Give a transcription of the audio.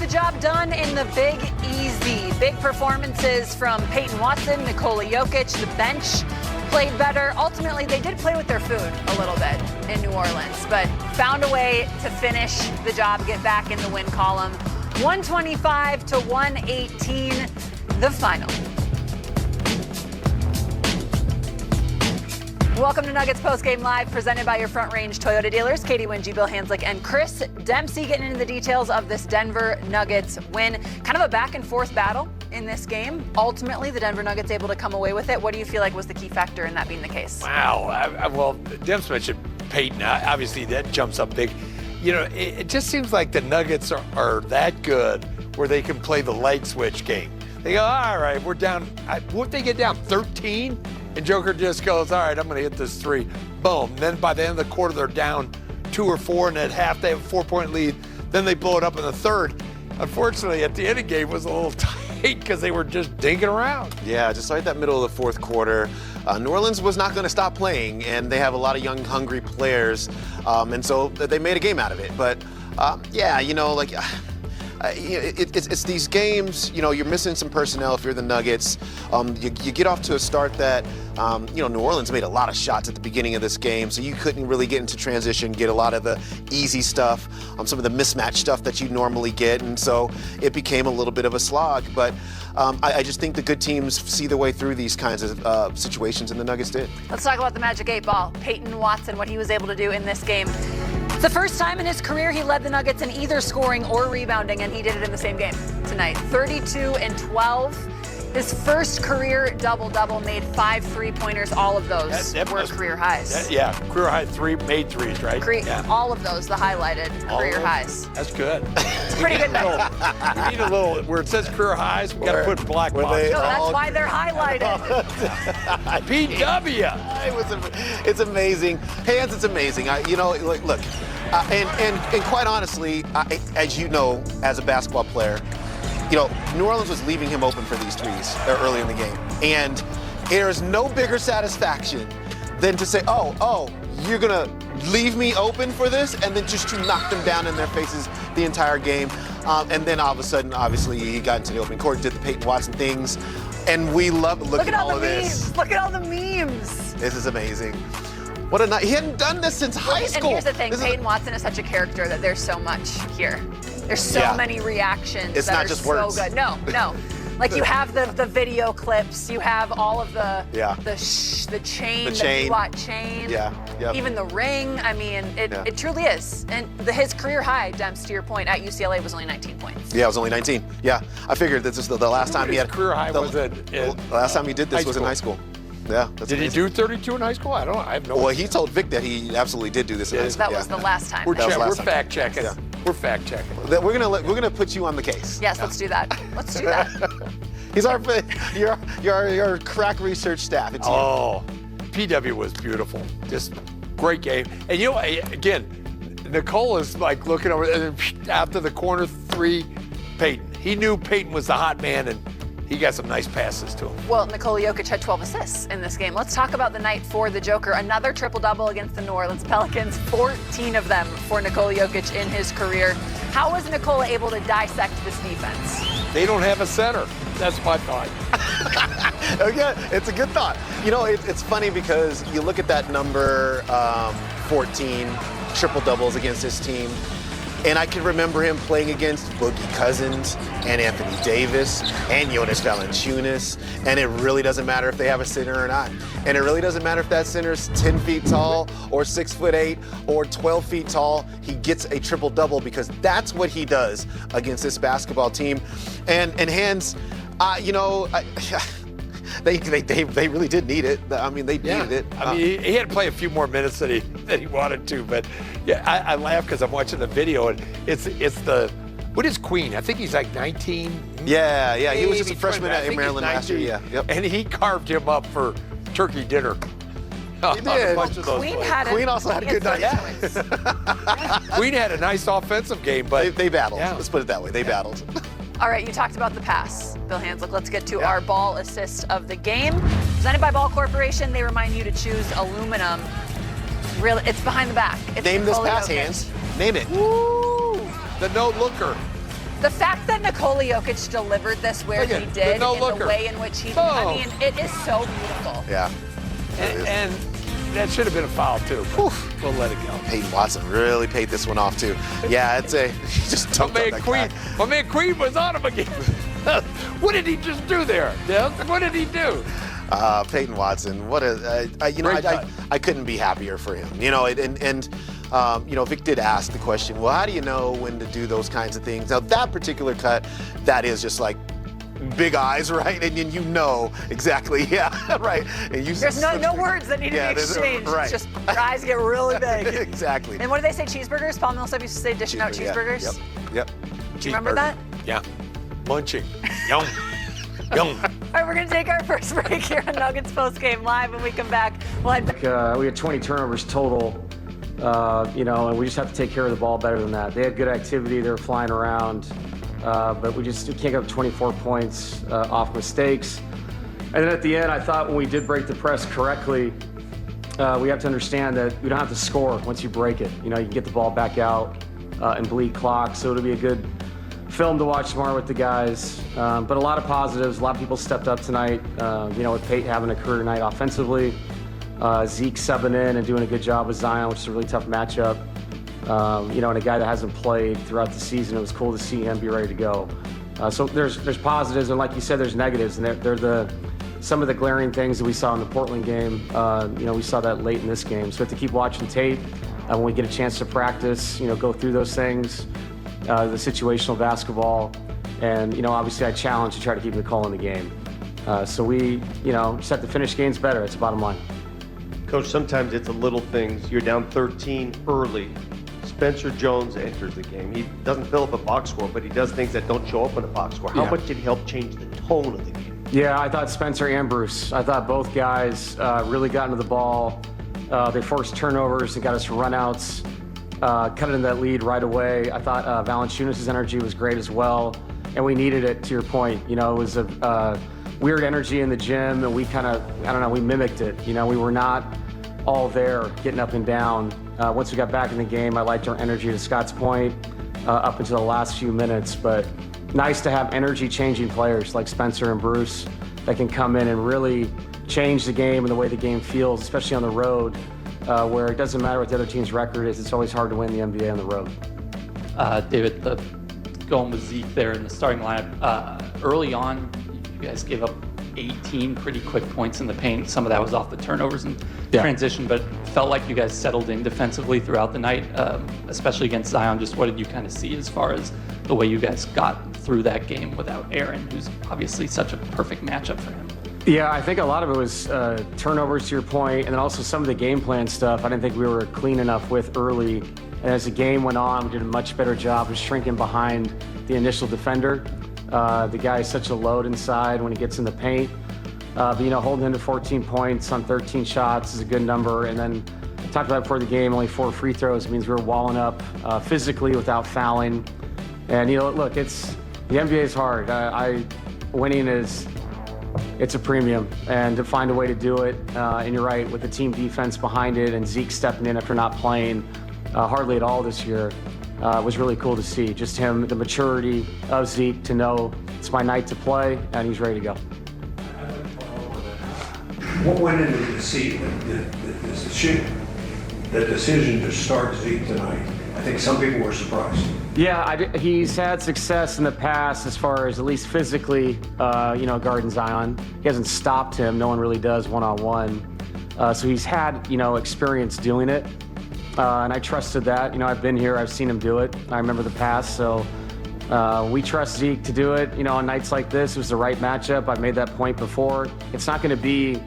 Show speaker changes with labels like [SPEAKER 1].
[SPEAKER 1] the job done in the Big Easy. Big performances from Peyton Watson, Nikola Jokic. The bench played better. Ultimately, they did play with their food a little bit in New Orleans, but found a way to finish the job, get back in the win column. 125 to 118, the final. Welcome to Nuggets Postgame Live, presented by your Front Range Toyota dealers, Katie Winge, Bill Hanslick, and Chris Dempsey, getting into the details of this Denver Nuggets win. Kind of a back-and-forth battle in this game. Ultimately, the Denver Nuggets able to come away with it. What do you feel like was the key factor in that being the case?
[SPEAKER 2] Wow. Well, Demps mentioned Peyton. Obviously, that jumps up big. You know, it just seems like the Nuggets are that good where they can play the light switch game. They go, all right, we're down. Won't they get down 13? And Joker just goes, all right, I'm going to hit this three. Boom. And then by the end of the quarter, they're down 2 or 4, and at half they have a 4-point lead. Then they blow it up in the third. Unfortunately, at the end of the game, it was a little tight because they were just dinking around.
[SPEAKER 3] Yeah, just right that middle of the fourth quarter. New Orleans was not going to stop playing, and they have a lot of young, hungry players, and so they made a game out of it. But, yeah, you know, like... It's these games, you know, you're missing some personnel if you're the Nuggets. You get off to a start that, you know, New Orleans made a lot of shots at the beginning of this game, so you couldn't really get into transition, get a lot of the easy stuff, some of the mismatch stuff that you normally get, and so it became a little bit of a slog. But I just think the good teams see their way through these kinds of situations, and the Nuggets did.
[SPEAKER 1] Let's talk about the Magic 8 Ball. Peyton Watson, what he was able to do in this game. It's the first time in his career he led the Nuggets in either scoring or rebounding, and he did it in the same game tonight. 32 and 12. His first career double-double, made 5 3-pointers. All of those were career highs.
[SPEAKER 2] Yeah, career high made threes, right?
[SPEAKER 1] Yeah. All of those, the highlighted career highs.
[SPEAKER 2] That's good.
[SPEAKER 1] It's pretty good.
[SPEAKER 2] We need a little, where it says career highs, we got to put black box.
[SPEAKER 1] No, that's why they're highlighted.
[SPEAKER 2] PW.
[SPEAKER 3] It's amazing. Hands, it's amazing. You know, look, and quite honestly, as you know, as a basketball player, you know, New Orleans was leaving him open for these threes early in the game. And there is no bigger satisfaction than to say, oh, you're going to leave me open for this? And then just to knock them down in their faces the entire game. And then all of a sudden, obviously, he got into the open court, did the Peyton Watson things. And we love looking at all of this.
[SPEAKER 1] Look at all the memes.
[SPEAKER 3] This is amazing. What a night. He hadn't done this since high school.
[SPEAKER 1] And here's the thing, Peyton Watson is such a character that there's so much here. There's so many reactions
[SPEAKER 3] it's
[SPEAKER 1] that
[SPEAKER 3] not
[SPEAKER 1] are
[SPEAKER 3] just
[SPEAKER 1] so
[SPEAKER 3] words.
[SPEAKER 1] good. No. Like you have the video clips, you have all of the chain, the SWAT chain, even the ring. I mean, it truly is. And his career high, Demps, to your point, at UCLA was only 19 points.
[SPEAKER 3] Yeah, it was only 19. Yeah, I figured this was the last time he had
[SPEAKER 2] career high.
[SPEAKER 3] The last time he did this was in high school. Yeah.
[SPEAKER 2] Did he do 32 in high school? I have no idea.
[SPEAKER 3] Well, he told Vic that he absolutely did do this in high school.
[SPEAKER 1] That was the last time.
[SPEAKER 2] We're fact checking. Yeah. We're fact checking.
[SPEAKER 3] We're gonna put you on the case.
[SPEAKER 1] Yes, let's do that. Let's do that.
[SPEAKER 3] He's your crack research staff. It's
[SPEAKER 2] PW was beautiful. Just great game. And you know, again, Nicola's like looking over and after the corner three, Peyton. He knew Peyton was the hot man, and he got some nice passes to him.
[SPEAKER 1] Well, Nikola Jokic had 12 assists in this game. Let's talk about the night for the Joker. Another triple-double against the New Orleans Pelicans, 14 of them for Nikola Jokic in his career. How was Nikola able to dissect this defense?
[SPEAKER 2] They don't have a center. That's my thought.
[SPEAKER 3] Okay, it's a good thought. You know, it's funny because you look at that number 14, triple-doubles against this team, and I can remember him playing against Boogie Cousins and Anthony Davis and Jonas Valanciunas, and it really doesn't matter if they have a center or not. And it really doesn't matter if that center's 10 feet tall or 6'8" or 12 feet tall. He gets a triple-double because that's what he does against this basketball team. And Hands, you know, they really did need it. I mean, they needed it.
[SPEAKER 2] I mean, he had to play a few more minutes than he wanted to, but yeah, I laugh because I'm watching the video and it's the, what is Queen? I think he's like 19.
[SPEAKER 3] Yeah, he was just a freshman at Maryland last year. Yeah, yep.
[SPEAKER 2] And he carved him up for turkey dinner.
[SPEAKER 3] He did.
[SPEAKER 1] Queen
[SPEAKER 3] also had a good night.
[SPEAKER 2] Queen had a nice offensive game, but
[SPEAKER 3] they battled. Yeah. Let's put it that way. They battled.
[SPEAKER 1] All right, you talked about the pass, Bill Hanslick. Let's get to our ball assist of the game. Presented by Ball Corporation, they remind you to choose aluminum. Really, it's behind the back. It's
[SPEAKER 3] Name this pass, Hands. Name it.
[SPEAKER 2] Woo! The no-looker.
[SPEAKER 1] The fact that Nikola Jokic delivered this where
[SPEAKER 2] Again,
[SPEAKER 1] he did,
[SPEAKER 2] no
[SPEAKER 1] in
[SPEAKER 2] looker.
[SPEAKER 1] the way in which he,
[SPEAKER 2] Oh.
[SPEAKER 1] I mean, it is so beautiful.
[SPEAKER 3] Yeah.
[SPEAKER 2] And that should have been a foul too. But we'll let it go.
[SPEAKER 3] Peyton Watson really paid this one off too. Yeah, he just
[SPEAKER 2] My
[SPEAKER 3] dunked on
[SPEAKER 2] man
[SPEAKER 3] that
[SPEAKER 2] Queen,
[SPEAKER 3] guy.
[SPEAKER 2] my man Queen was on him again. What did he just do there, Deb? What did he do?
[SPEAKER 3] Peyton Watson, what a
[SPEAKER 2] Great cut.
[SPEAKER 3] I couldn't be happier for him. Vic did ask the question, well, how do you know when to do those kinds of things? Now that particular cut, that is just like big eyes, right? And you know exactly, yeah, right. And you
[SPEAKER 1] There's no words that need to be exchanged.
[SPEAKER 3] Right.
[SPEAKER 1] It's just your eyes get really big.
[SPEAKER 3] Exactly.
[SPEAKER 1] And what do they say, cheeseburgers? Paul Millsap used to say dishing out cheeseburgers.
[SPEAKER 3] Yep.
[SPEAKER 1] Do you remember that?
[SPEAKER 2] Yeah. Munching. Yum. Yum.
[SPEAKER 1] All right, we're going to take our first break here on Nuggets Post Game Live. When we come back, we'll head back.
[SPEAKER 4] We had 20 turnovers total, and we just have to take care of the ball better than that. They had good activity. They were flying around, but we can't get up 24 points off mistakes. And then at the end, I thought when we did break the press correctly, we have to understand that we don't have to score once you break it. You can get the ball back out and bleed clock, so it'll be a good film to watch tomorrow with the guys. But a lot of positives. A lot of people stepped up tonight, with Pate having a career night offensively. Zeke subbing in and doing a good job with Zion, which is a really tough matchup. And a guy that hasn't played throughout the season. It was cool to see him be ready to go. So there's positives, and like you said, there's negatives, and they're some of the glaring things that we saw in the Portland game. We saw that late in this game. So we have to keep watching tape. When we get a chance to practice, go through those things. The situational basketball, and obviously I challenge to try to keep Nicole in the game. So we just have to finish games better. That's the bottom line.
[SPEAKER 5] Coach, sometimes it's the little things. You're down 13 early. Spencer Jones enters the game. He doesn't fill up a box score, but he does things that don't show up in a box score. How much did he help change the tone of the game?
[SPEAKER 4] Yeah, I thought Spencer and Bruce. I thought both guys really got into the ball. They forced turnovers and got us runouts. Cut into that lead right away. I thought Valanciunas' energy was great as well, and we needed it, to your point. It was a weird energy in the gym, and we we mimicked it. We were not all there getting up and down. Once we got back in the game, I liked our energy, to Scott's point, up until the last few minutes, but nice to have energy-changing players like Spencer and Bruce that can come in and really change the game and the way the game feels, especially on the road. Where it doesn't matter what the other team's record is, it's always hard to win the NBA on the road.
[SPEAKER 6] David, going with Zeke there in the starting lineup, early on, you guys gave up 18 pretty quick points in the paint. Some of that was off the turnovers and transition, but felt like you guys settled in defensively throughout the night, especially against Zion. Just what did you kind of see as far as the way you guys got through that game without Aaron, who's obviously such a perfect matchup for him?
[SPEAKER 4] Yeah, I think a lot of it was turnovers, to your point, and then also some of the game plan stuff I didn't think we were clean enough with early. And as the game went on, we did a much better job of shrinking behind the initial defender. The guy is such a load inside when he gets in the paint. But holding him to 14 points on 13 shots is a good number. And then I talked about before the game, only 4 free throws means we were walling up physically without fouling. And look, the NBA is hard. Winning is. It's a premium, and to find a way to do it, and you're right, with the team defense behind it and Zeke stepping in after not playing hardly at all this year, was really cool to see. Just him, the maturity of Zeke to know it's my night to play, and he's ready to go.
[SPEAKER 7] What went into the decision to start Zeke tonight? I think some people were surprised.
[SPEAKER 4] Yeah, he's had success in the past as far as at least physically, guarding Zion. He hasn't stopped him. No one really does one-on-one. So he's had, experience doing it. And I trusted that. I've been here. I've seen him do it. I remember the past. So we trust Zeke to do it. On nights like this, it was the right matchup. I've made that point before. It's not going to be